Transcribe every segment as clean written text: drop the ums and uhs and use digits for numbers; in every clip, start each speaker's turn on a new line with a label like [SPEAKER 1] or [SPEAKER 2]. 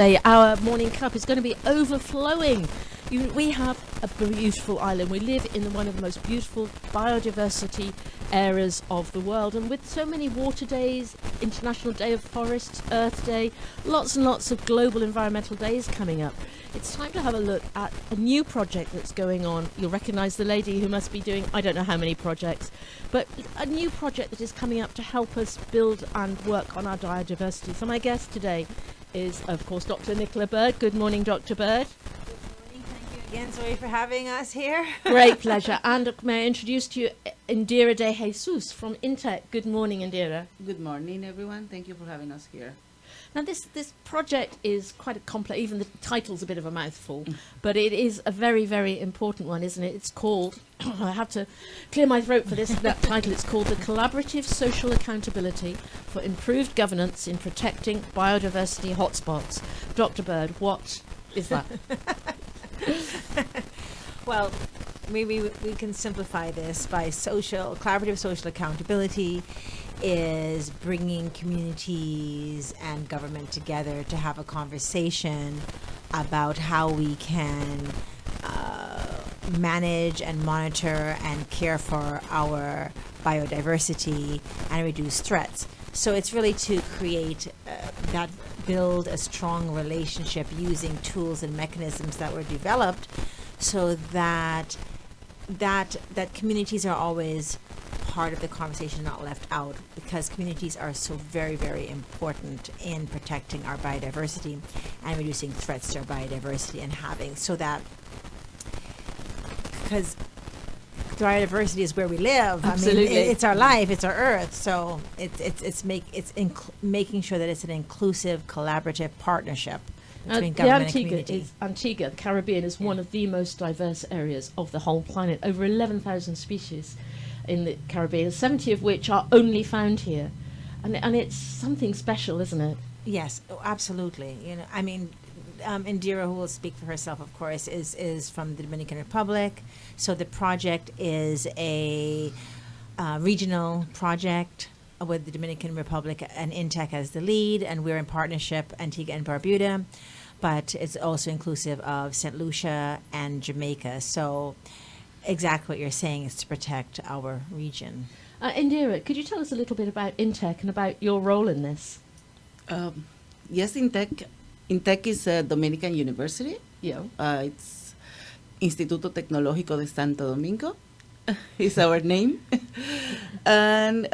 [SPEAKER 1] Our morning cup is going to be overflowing. We have a beautiful island. We live in one of the most beautiful biodiversity areas of the world, and with so many water days, International Day of Forests, Earth Day, lots and lots of global environmental days coming up, it's time to have a look at a new project that's going on. You'll recognise the lady who must be doing I don't know how many projects, but a new project that is coming up to help us build and work on our biodiversity. So my guest today is, of course, Dr. Nicola Bird. Good morning, Dr. Bird.
[SPEAKER 2] Good morning. Thank you again, Zoe, for having us here.
[SPEAKER 1] Great pleasure. And may I introduce to you Indira de Jesus from Intec. Good morning, Indira.
[SPEAKER 3] Good morning, everyone. Thank you for having us here.
[SPEAKER 1] Now, this project is quite a complex, even the title's a bit of a mouthful, but it is a very, very important one, isn't it? It's called, I have to clear my throat for that title, it's called the Collaborative Social Accountability for Improved Governance in Protecting Biodiversity Hotspots. Dr. Bird, what is that?
[SPEAKER 2] Well, maybe we can simplify this by collaborative social accountability is bringing communities and government together to have a conversation about how we can manage and monitor and care for our biodiversity and reduce threats. So it's really to create build a strong relationship using tools and mechanisms that were developed so that communities are always part of the conversation, not left out, because communities are so very, very important in protecting our biodiversity and reducing threats to our biodiversity, and having so that, because biodiversity is where we live.
[SPEAKER 1] Absolutely.
[SPEAKER 2] I mean, it's our life, it's our earth. So making sure that it's an inclusive, collaborative partnership between government and community.
[SPEAKER 1] Antigua, the Caribbean, is one of the most diverse areas of the whole planet. Over 11,000 species in the Caribbean, 70 of which are only found here, and it's something special, isn't it?
[SPEAKER 2] Yes, absolutely. I mean, Indira, who will speak for herself, of course, is from the Dominican Republic. So the project is a regional project with the Dominican Republic and Intec as the lead, and we're in partnership, Antigua and Barbuda, but it's also inclusive of St. Lucia and Jamaica. So exactly what you're saying is to protect our region.
[SPEAKER 1] Indira, could you tell us a little bit about Intec and about your role in this?
[SPEAKER 3] Yes, Intec is a Dominican university.
[SPEAKER 1] Yeah.
[SPEAKER 3] It's Instituto Tecnológico de Santo Domingo is our name. And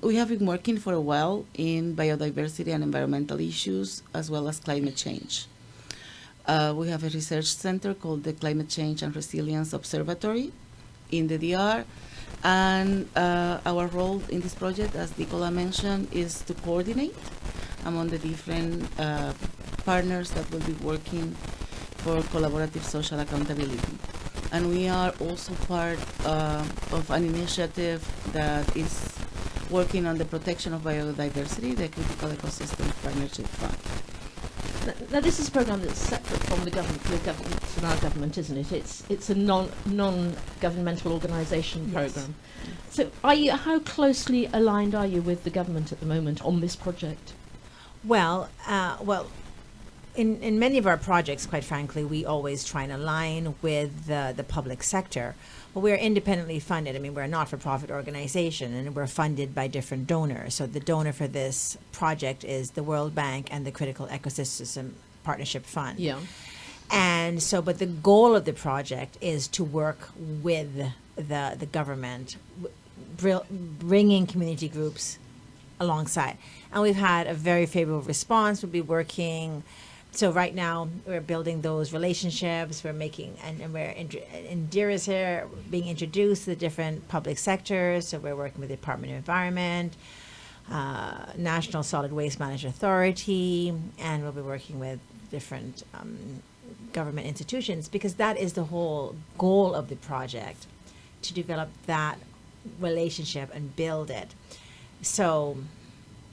[SPEAKER 3] we have been working for a while in biodiversity and environmental issues, as well as climate change. We have a research center called the Climate Change and Resilience Observatory in the DR. And our role in this project, as Nicola mentioned, is to coordinate among the different partners that will be working for collaborative social accountability. And we are also part of an initiative that is working on the protection of biodiversity, the Critical Ecosystem Partnership Fund.
[SPEAKER 1] Now, this is a program that's separate from the government, from our government, isn't it? It's a non-governmental organisation program.
[SPEAKER 2] Yes.
[SPEAKER 1] So, how closely aligned are you with the government at the moment on this project?
[SPEAKER 2] Well, in many of our projects, quite frankly, we always try and align with the public sector. But we're independently funded. I mean, we're a not-for-profit organization, and we're funded by different donors. So the donor for this project is the World Bank and the Critical Ecosystem Partnership Fund.
[SPEAKER 1] Yeah.
[SPEAKER 2] And so, but the goal of the project is to work with the government, bringing community groups alongside. And we've had a very favorable response. We'll be working. So right now we're building those relationships. We're making, and Indira's here being introduced to the different public sectors. So we're working with the Department of Environment, National Solid Waste Management Authority, and we'll be working with different government institutions, because that is the whole goal of the project, to develop that relationship and build it. So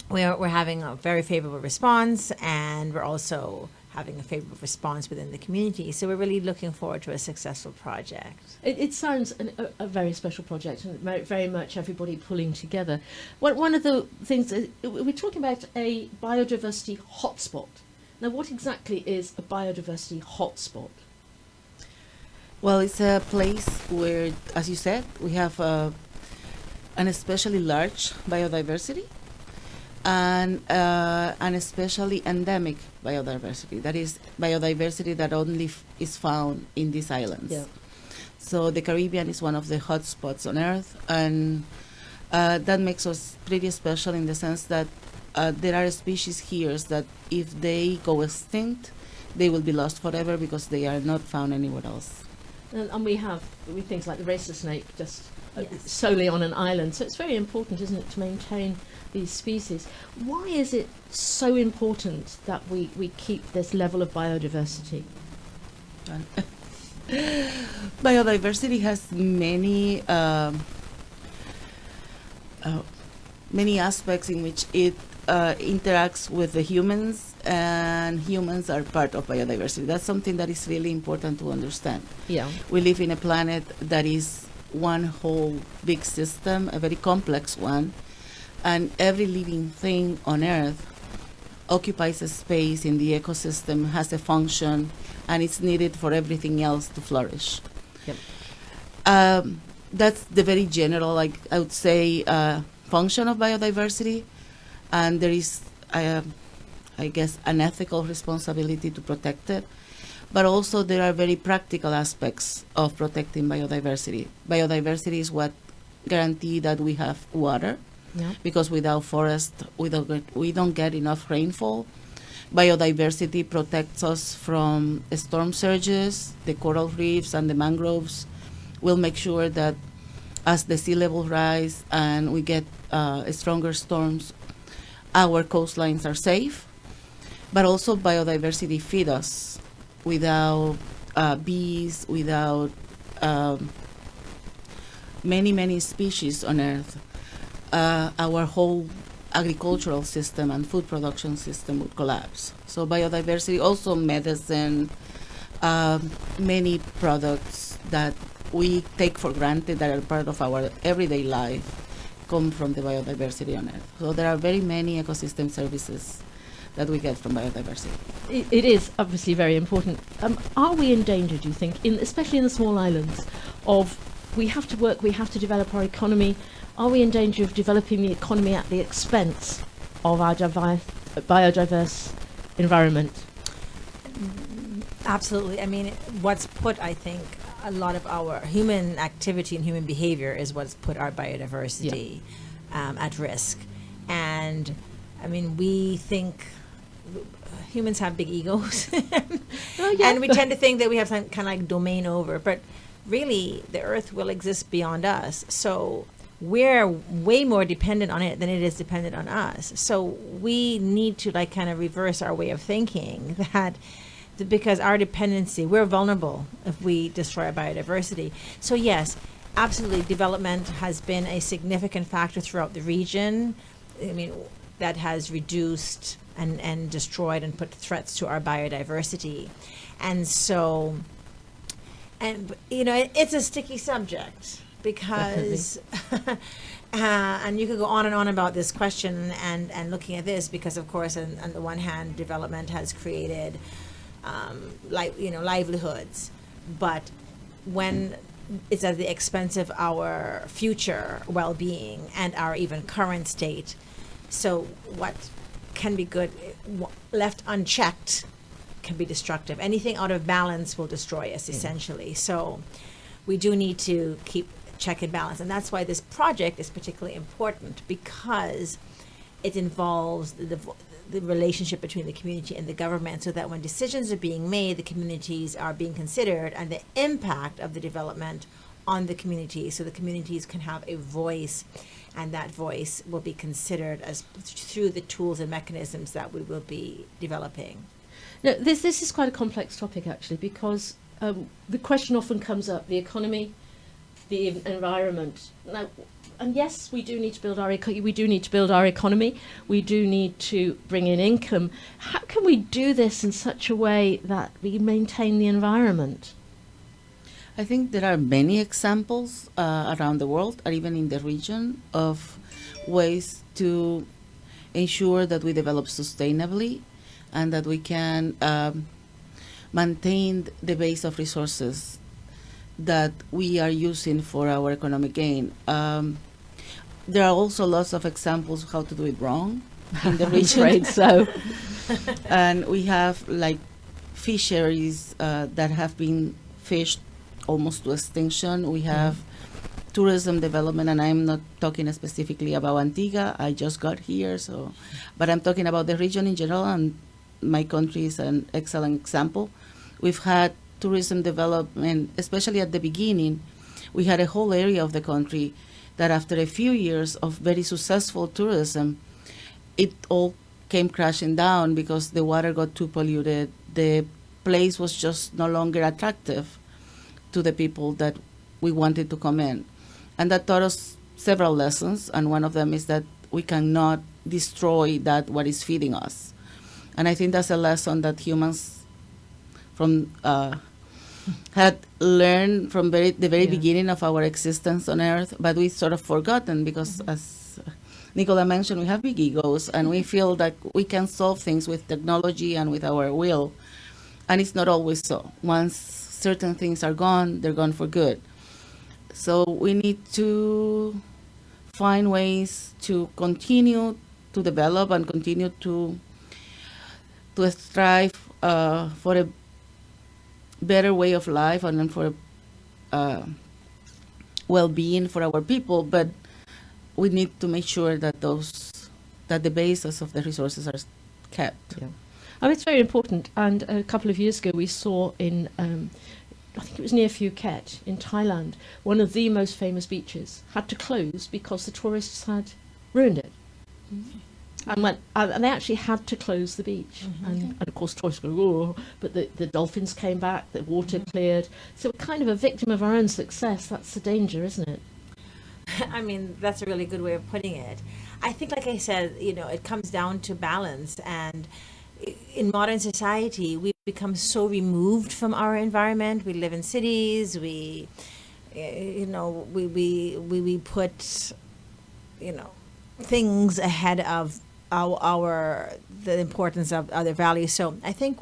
[SPEAKER 2] we're having a very favorable response, and we're also having a favorable response within the community. So we're really looking forward to a successful project.
[SPEAKER 1] It sounds a very special project, and very much everybody pulling together. One of the things, we're talking about a biodiversity hotspot. Now, what exactly is a biodiversity hotspot?
[SPEAKER 3] Well, it's a place where, as you said, we have an especially large biodiversity and an especially endemic biodiversity. That is biodiversity that only is found in these islands.
[SPEAKER 1] Yeah.
[SPEAKER 3] So the Caribbean is one of the hotspots on Earth, and that makes us pretty special in the sense that there are species here that if they go extinct, they will be lost forever because they are not found anywhere else.
[SPEAKER 1] And we have things like the racer snake just
[SPEAKER 2] Yes.
[SPEAKER 1] solely on an island. So it's very important, isn't it, to maintain these species. Why is it so important that we keep this level of biodiversity?
[SPEAKER 3] Biodiversity has many many aspects in which it interacts with the humans, and humans are part of biodiversity. That's something that is really important to understand.
[SPEAKER 1] Yeah.
[SPEAKER 3] We live in a planet that is one whole big system, a very complex one, and every living thing on Earth occupies a space in the ecosystem, has a function, and it's needed for everything else to flourish.
[SPEAKER 1] Yep.
[SPEAKER 3] That's the very general, like I would say, function of biodiversity, and there is, I guess, an ethical responsibility to protect it. But also there are very practical aspects of protecting biodiversity. Biodiversity is what guarantees that we have water,
[SPEAKER 1] Yeah.
[SPEAKER 3] because without forest, we don't get enough rainfall. Biodiversity protects us from storm surges. The coral reefs and the mangroves will make sure that as the sea level rise and we get stronger storms, our coastlines are safe. But also biodiversity feeds us. Without bees, without many species on Earth, our whole agricultural system and food production system would collapse. So biodiversity, also medicine, many products that we take for granted that are part of our everyday life come from the biodiversity on Earth. So there are very many ecosystem services that we get from biodiversity.
[SPEAKER 1] It is obviously very important. Are we in danger, do you think, especially in the small islands, of we have to work, we have to develop our economy? Are we in danger of developing the economy at the expense of our biodiverse environment?
[SPEAKER 2] Absolutely. I mean, what's put, I think, a lot of our human activity and human behavior is what's put our biodiversity at risk. And I mean, we think humans have big egos, and we tend to think that we have some kind of like domain over, but really the earth will exist beyond us. So we're way more dependent on it than it is dependent on us. So we need to like kind of reverse our way of thinking that because our dependency, we're vulnerable if we destroy our biodiversity. So yes, absolutely, development has been a significant factor throughout the region. I mean, that has reduced and destroyed and put threats to our biodiversity. And so, and you know, it's a sticky subject because, and you could go on and on about this question and looking at this because, of course, on the one hand, development has created, livelihoods, but when it's at the expense of our future well-being and our even current state. So what can be good, left unchecked, can be destructive. Anything out of balance will destroy us, essentially. So we do need to keep check and balance. And that's why this project is particularly important, because it involves the relationship between the community and the government, so that when decisions are being made, the communities are being considered and the impact of the development on the community, so the communities can have a voice, and that voice will be considered as through the tools and mechanisms that we will be developing.
[SPEAKER 1] Now, this is quite a complex topic, actually, because the question often comes up: the economy, the environment. Now, and yes, we do need to build our economy. We do need to bring in income. How can we do this in such a way that we maintain the environment?
[SPEAKER 3] I think there are many examples around the world, or even in the region, of ways to ensure that we develop sustainably and that we can maintain the base of resources that we are using for our economic gain. There are also lots of examples of how to do it wrong in the region.
[SPEAKER 1] I'm afraid so.
[SPEAKER 3] And we have like fisheries that have been fished almost to extinction. We have tourism development, and I'm not talking specifically about Antigua. I just got here, but I'm talking about the region in general, and my country is an excellent example. We've had tourism development, especially at the beginning. We had a whole area of the country that after a few years of very successful tourism, it all came crashing down because the water got too polluted. The place was just no longer attractive to the people that we wanted to come in. And that taught us several lessons, and one of them is that we cannot destroy that what is feeding us. And I think that's a lesson that humans from had learned from the very beginning of our existence on Earth, but we sort of forgotten because, as Nicola mentioned, we have big egos, and we feel that we can solve things with technology and with our will, and it's not always so. Once certain things are gone, they're gone for good. So we need to find ways to continue to develop and continue to strive for a better way of life and then for well-being for our people, but we need to make sure that the basis of the resources are kept.
[SPEAKER 1] Yeah. Oh, it's very important. And a couple of years ago, we saw in, I think it was near Phuket in Thailand, one of the most famous beaches had to close because the tourists had ruined it. And they actually had to close the beach. And of course, tourists go, oh, but the dolphins came back, the water cleared. So we're kind of a victim of our own success. That's the danger, isn't it?
[SPEAKER 2] I mean, that's a really good way of putting it. I think, like I said, it comes down to balance. And in modern society, we've become so removed from our environment. We live in cities. We put, things ahead of the importance of other values. So I think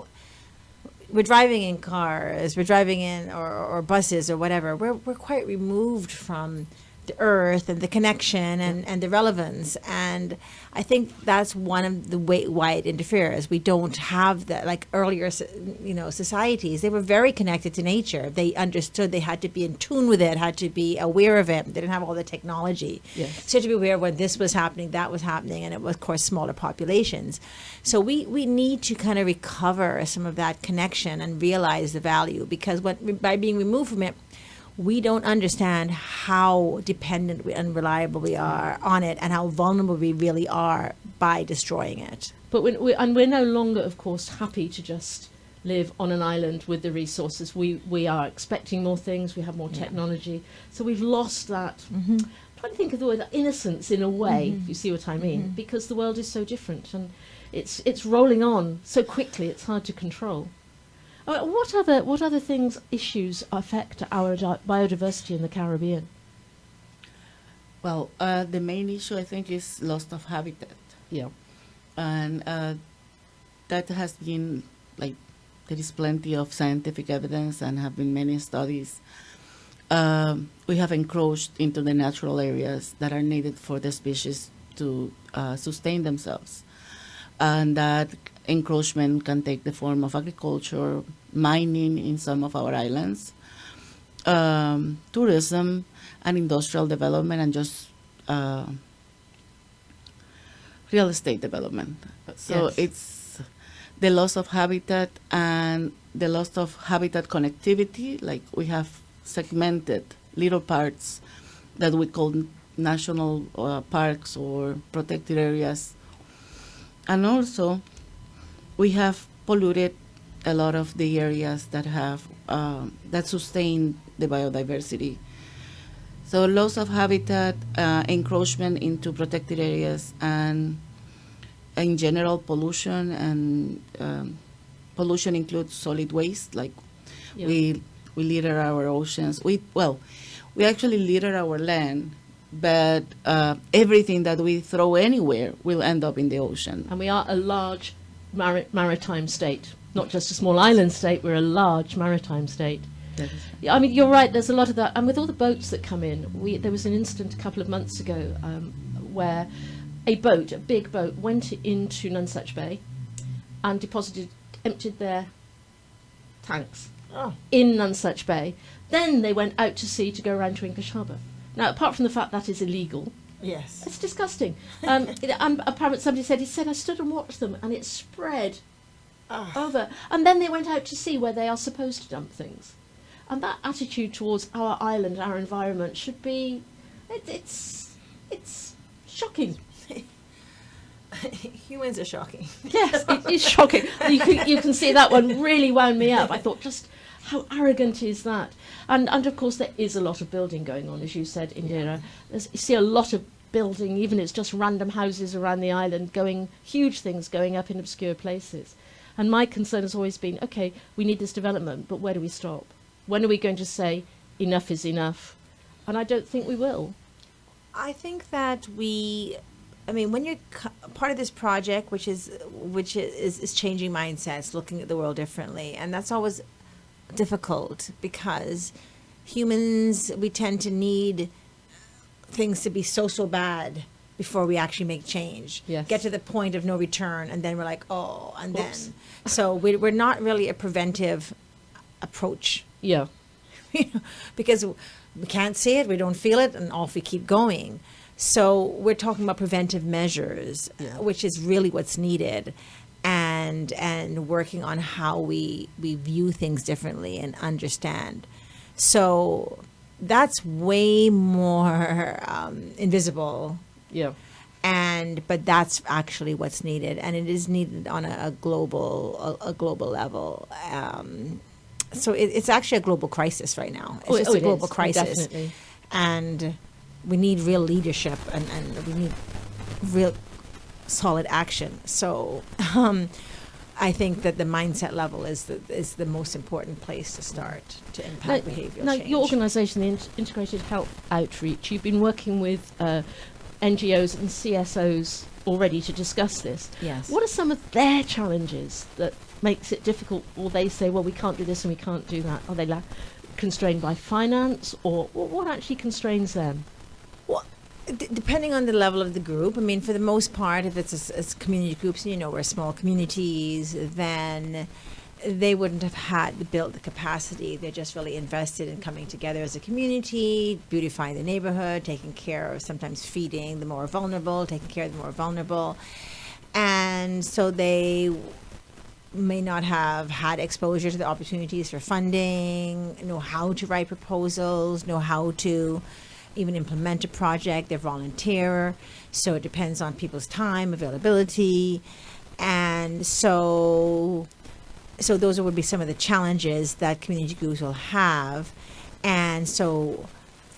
[SPEAKER 2] we're driving in cars, we're driving in or buses or whatever. We're quite removed from the earth and the connection and the relevance. And I think that's one of the why it interferes. We don't have that, like earlier, societies. They were very connected to nature. They understood they had to be in tune with it, had to be aware of it. They didn't have all the technology.
[SPEAKER 1] Yes.
[SPEAKER 2] So to be aware when this was happening, that was happening, and it was, of course, smaller populations. So we need to kind of recover some of that connection and realize the value, because by being removed from it, we don't understand how dependent and reliable we are on it, and how vulnerable we really are by destroying it.
[SPEAKER 1] But we're no longer, of course, happy to just live on an island with the resources. We are expecting more things. We have more technology. So we've lost that. I'm trying to think of the word innocence in a way. If you see what I mean, because the world is so different and it's rolling on so quickly. It's hard to control. What other issues affect our biodiversity in the Caribbean?
[SPEAKER 3] Well, the main issue, I think, is loss of habitat.
[SPEAKER 1] Yeah.
[SPEAKER 3] And that has been, there is plenty of scientific evidence and have been many studies. We have encroached into the natural areas that are needed for the species to sustain themselves. And that encroachment can take the form of agriculture, mining in some of our islands, tourism and industrial development, and just real estate development. So it's the loss of habitat and the loss of habitat connectivity. Like, we have segmented little parts that we call national parks or protected areas. And also, we have polluted a lot of the areas that have that sustain the biodiversity. So loss of habitat, encroachment into protected areas, and in general pollution. And pollution includes solid waste, like we litter our oceans. We actually litter our land, but everything that we throw anywhere will end up in the ocean.
[SPEAKER 1] And we are a large maritime state. Not just a small island state, we're a large maritime state.
[SPEAKER 3] That is-
[SPEAKER 1] Yeah, I mean, you're right, there's a lot of that. And with all the boats that come in, there was an incident a couple of months ago where a big boat, went into Nonsuch Bay and emptied their tanks in Nonsuch Bay. Then they went out to sea to go around to English Harbour. Now, apart from the fact that is illegal,
[SPEAKER 2] Yes.
[SPEAKER 1] it's disgusting. Apparently somebody said, I stood and watched them and it spread over. And then they went out to sea where they are supposed to dump things. And that attitude towards our island, our environment, should be, it's shocking.
[SPEAKER 2] Humans are shocking.
[SPEAKER 1] Yes, it is shocking. You can see that one really wound me up. I thought, just how arrogant is that? And of course there is a lot of building going on, as you said, Indira. You see a lot of building, even it's just random houses around the island, huge things going up in obscure places. And my concern has always been, okay, we need this development, but where do we stop? When are we going to say enough is enough? And I don't think we will.
[SPEAKER 2] I think that when you're part of this project, which is changing mindsets, looking at the world differently, and that's always difficult because humans, we tend to need things to be so bad before we actually make change.
[SPEAKER 1] Yes.
[SPEAKER 2] Get to the point of no return, and then we're like, and
[SPEAKER 1] Oops.
[SPEAKER 2] then. So we're not really a preventive approach.
[SPEAKER 1] Yeah.
[SPEAKER 2] Because we can't see it, we don't feel it, and off we keep going. So we're talking about preventive measures, which is really what's needed, and working on how we view things differently and understand. So that's way more invisible.
[SPEAKER 1] Yeah.
[SPEAKER 2] But that's actually what's needed, and it is needed on a global level. So it's actually a global crisis right now. It's just a global crisis.
[SPEAKER 1] Definitely.
[SPEAKER 2] And we need real leadership and we need real solid action. So I think that the mindset level is the most important place to start to impact behavioral change.
[SPEAKER 1] Your organisation, the Integrated Health Outreach, you've been working with NGOs and CSOs already to discuss this.
[SPEAKER 2] Yes.
[SPEAKER 1] What are some of their challenges that makes it difficult, or they say, well, we can't do this and we can't do that? Are they constrained by finance, or what actually constrains them?
[SPEAKER 2] Well, depending on the level of the group, I mean, for the most part, if it's community groups, we're small communities, then they wouldn't have had built the capacity. They're just really invested in coming together as a community, beautifying the neighborhood, taking care of, sometimes feeding the more vulnerable, taking care of the more vulnerable. And so they may not have had exposure to the opportunities for funding, know how to write proposals, know how to even implement a project. They're volunteer, so it depends on people's time, availability. And so those would be some of the challenges that community groups will have. And so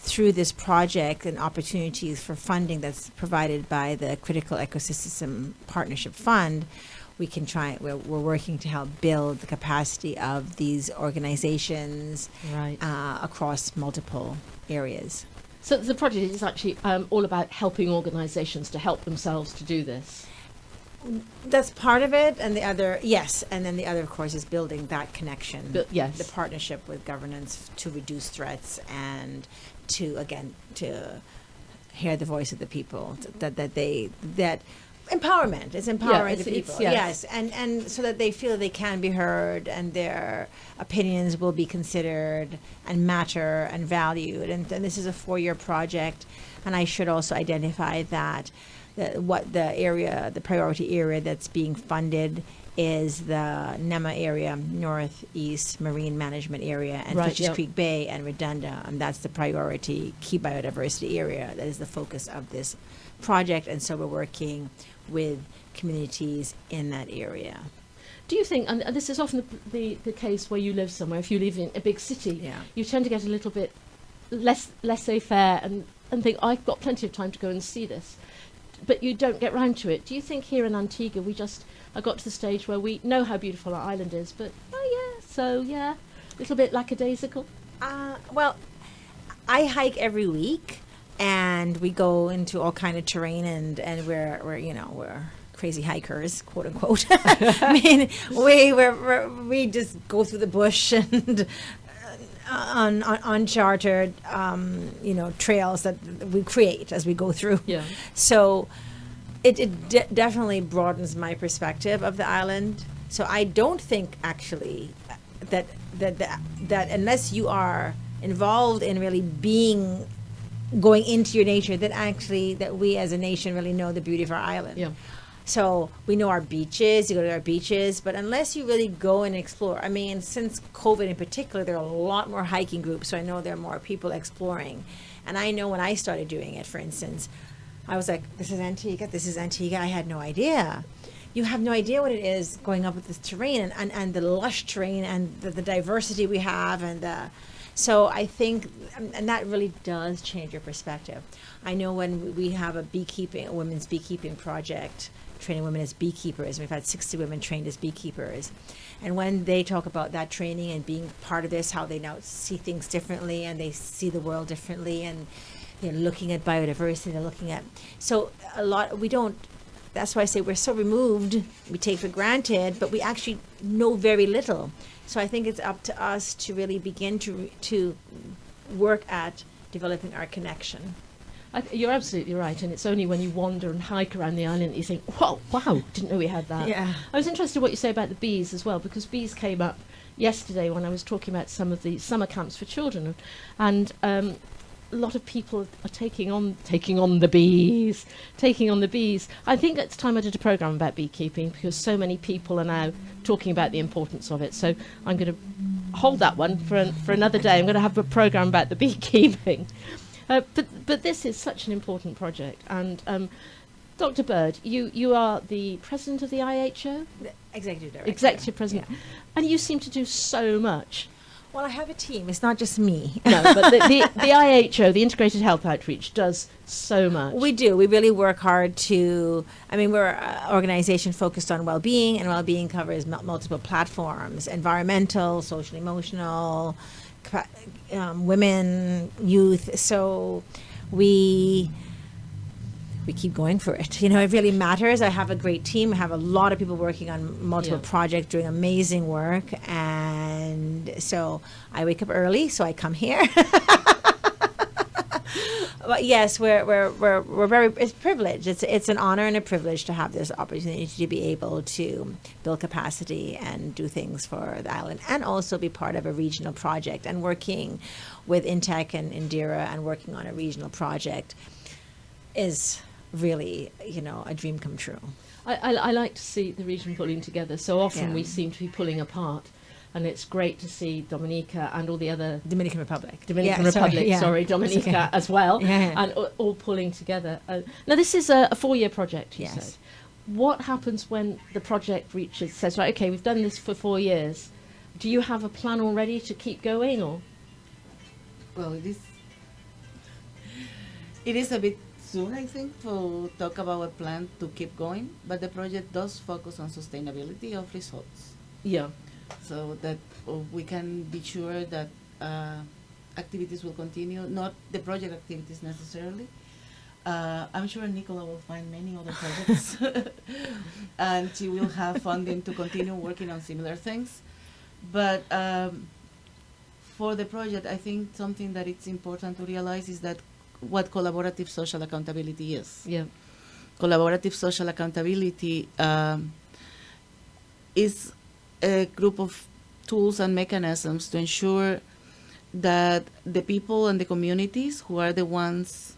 [SPEAKER 2] through this project and opportunities for funding that's provided by the Critical Ecosystem Partnership Fund, we're working to help build the capacity of these organizations across multiple areas.
[SPEAKER 1] So the project is actually all about helping organisations to help themselves to do this.
[SPEAKER 2] That's part of it, and the other, yes, and then the other, of course, is building that connection.
[SPEAKER 1] Yes.
[SPEAKER 2] The partnership with governance to reduce threats and to hear the voice of the people, that empowerment is empowering the people. Yes, and so that they feel they can be heard and their opinions will be considered and matter and valued. And this is a 4-year project, and I should also identify that the priority area that's being funded is the NEMA area, Northeast Marine Management Area, and Fishes Creek Bay and Redunda, and that's the priority key biodiversity area. That is the focus of this project, and so we're working with communities in that area.
[SPEAKER 1] Do you think, and this is often the case where you live somewhere, if you live in a big city, you tend to get a little bit laissez-faire and think, I've got plenty of time to go and see this, but you don't get round to it. Do you think here in Antigua I got to the stage where we know how beautiful our island is, but a little bit lackadaisical?
[SPEAKER 2] Well, I hike every week, and we go into all kind of terrain, and we're crazy hikers, quote unquote. I mean, we just go through the bush and on uncharted, trails that we create as we go through.
[SPEAKER 1] Yeah.
[SPEAKER 2] So it definitely broadens my perspective of the island. So I don't think actually that unless you are involved in really going into your nature, that we as a nation really know the beauty of our island.
[SPEAKER 1] Yeah.
[SPEAKER 2] So we know our beaches, you go to our beaches, but unless you really go and explore, I mean, since COVID in particular, there are a lot more hiking groups, so I know there are more people exploring. And I know when I started doing it, for instance, I was like, this is Antigua, I had no idea. You have no idea what it is going up with this terrain and the lush terrain and the diversity we have so I think, and that really does change your perspective. I know when we have a women's beekeeping project, training women as beekeepers, we've had 60 women trained as beekeepers. And when they talk about that training and being part of this, how they now see things differently and they see the world differently, and they're looking at biodiversity, so a lot, that's why I say we're so removed, we take for granted, but we actually know very little. So I think it's up to us to really begin to work at developing our connection.
[SPEAKER 1] You're absolutely right, and it's only when you wander and hike around the island that you think, wow, didn't know we had that.
[SPEAKER 2] Yeah.
[SPEAKER 1] I was interested in what you say about the bees as well, because bees came up yesterday when I was talking about some of the summer camps for children, and a lot of people are taking on the bees. I think it's time I did a program about beekeeping, because so many people are now talking about the importance of it. So I'm going to hold that one for another day. I'm going to have a program about the beekeeping. But this is such an important project. And Dr. Bird, you are the president of the IHO?
[SPEAKER 2] The executive director.
[SPEAKER 1] Executive president.
[SPEAKER 2] Yeah.
[SPEAKER 1] And you seem to do so much.
[SPEAKER 2] Well, I have a team. It's not just me.
[SPEAKER 1] No, but the IHO, the Integrated Health Outreach, does so much.
[SPEAKER 2] We do. We really work hard we're an organization focused on well-being, and well-being covers multiple platforms: environmental, social, emotional, women, youth. So we keep going for it. It really matters. I have a great team. I have a lot of people working on multiple projects, doing amazing work. And so I wake up early, so I come here. But yes, we're very, it's privileged. It's an honor and a privilege to have this opportunity to be able to build capacity and do things for the island, and also be part of a regional project, and working with Intech and Indira and working on a regional project is really, a dream come true.
[SPEAKER 1] I like to see the region pulling together. So often we seem to be pulling apart. And it's great to see Dominica and all the other...
[SPEAKER 2] Dominican Republic,
[SPEAKER 1] Dominica as well, and all pulling together. Now, this is a 4-year project, you said. What happens when the project says, right, okay, we've done this for 4 years. Do you have a plan already to keep going, or...?
[SPEAKER 3] Well, it is a bit soon, I think, to talk about a plan to keep going, but the project does focus on sustainability of results.
[SPEAKER 1] Yeah.
[SPEAKER 3] So that we can be sure that activities will continue, not the project activities necessarily. I'm sure Nicola will find many other projects and she will have funding to continue working on similar things. But for the project, I think something that it's important to realize is that what collaborative social accountability is.
[SPEAKER 1] Yeah.
[SPEAKER 3] Collaborative social accountability is a group of tools and mechanisms to ensure that the people and the communities who are the ones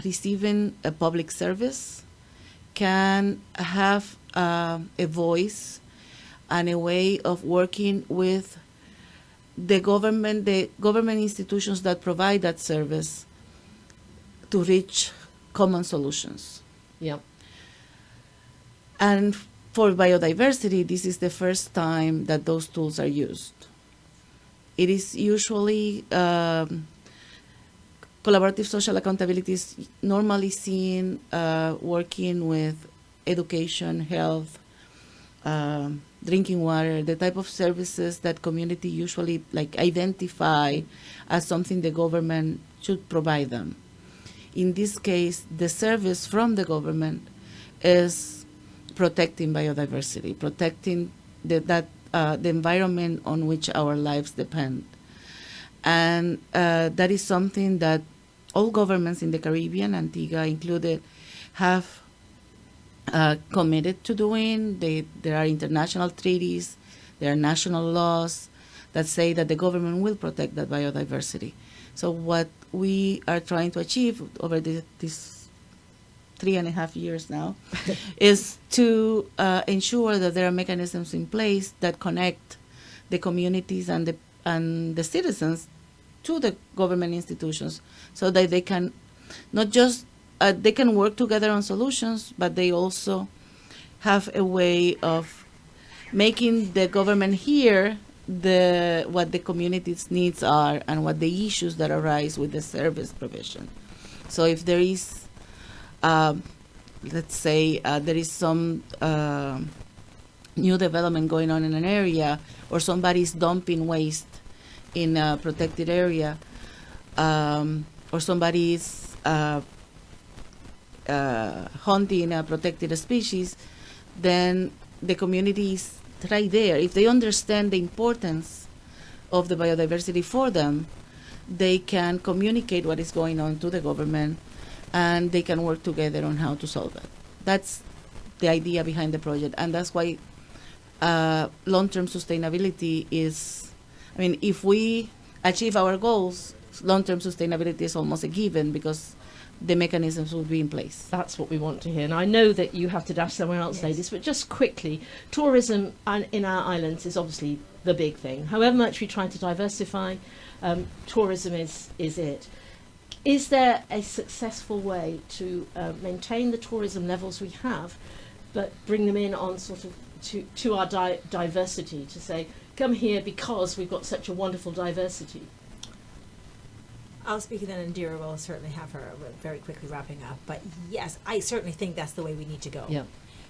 [SPEAKER 3] receiving a public service can have a voice and a way of working with the government institutions that provide that service to reach common solutions.
[SPEAKER 1] Yeah.
[SPEAKER 3] And for biodiversity, this is the first time that those tools are used. It is usually collaborative social accountability is normally seen working with education, health, drinking water, the type of services that community usually identify as something the government should provide them. In this case, the service from the government is protecting biodiversity, protecting the environment on which our lives depend. And that is something that all governments in the Caribbean, Antigua included, have committed to doing. There are international treaties, there are national laws that say that the government will protect that biodiversity. So what we are trying to achieve over these 3.5 years now is to ensure that there are mechanisms in place that connect the communities and the citizens to the government institutions, so that they can not just they can work together on solutions, but they also have a way of making the government hear what the community's needs are and what the issues that arise with the service provision. So if there is, let's say, there is some new development going on in an area, or somebody's dumping waste in a protected area, or somebody's hunting a protected species, then the community is right there. If they understand the importance of the biodiversity for them, they can communicate what is going on to the government, and they can work together on how to solve it. That's the idea behind the project, and that's why long-term sustainability is, I mean, if we achieve our goals, long-term sustainability is almost a given, because the mechanisms will be in place.
[SPEAKER 1] That's what we want to hear. And I know that you have to dash somewhere else, ladies, but just quickly, tourism in our islands is obviously the big thing. However much we try to diversify, tourism is it. Is there a successful way to maintain the tourism levels we have, but bring them in on sort of to our diversity, to say, come here because we've got such a wonderful diversity?
[SPEAKER 2] I'll speak, and then Indira will certainly have her very quickly wrapping up. But yes, I certainly think that's the way we need to go.
[SPEAKER 1] Yeah.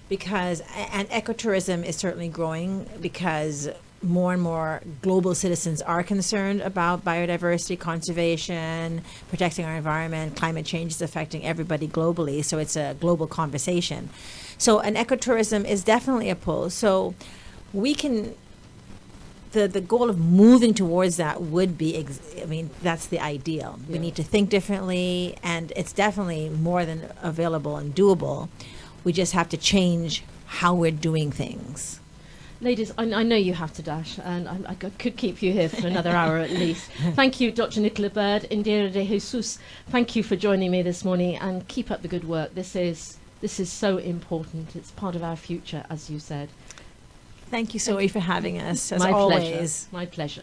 [SPEAKER 2] Because, and ecotourism is certainly growing because more and more global citizens are concerned about biodiversity, conservation, protecting our environment. Climate change is affecting everybody globally, so it's a global conversation. So an ecotourism is definitely a pull. So we can, the goal of moving towards that would be, that's the ideal.
[SPEAKER 1] Yeah.
[SPEAKER 2] We need to think differently, and it's definitely more than available and doable. We just have to change how we're doing things.
[SPEAKER 1] Ladies, I know you have to dash, and I could keep you here for another hour at least. Thank you, Dr. Nicola Bird, Indira de Jesus. Thank you for joining me this morning, and keep up the good work. This is so important. It's part of our future, as you said.
[SPEAKER 2] Thank you, Zoe, for having us, as
[SPEAKER 1] My
[SPEAKER 2] always.
[SPEAKER 1] pleasure. My pleasure.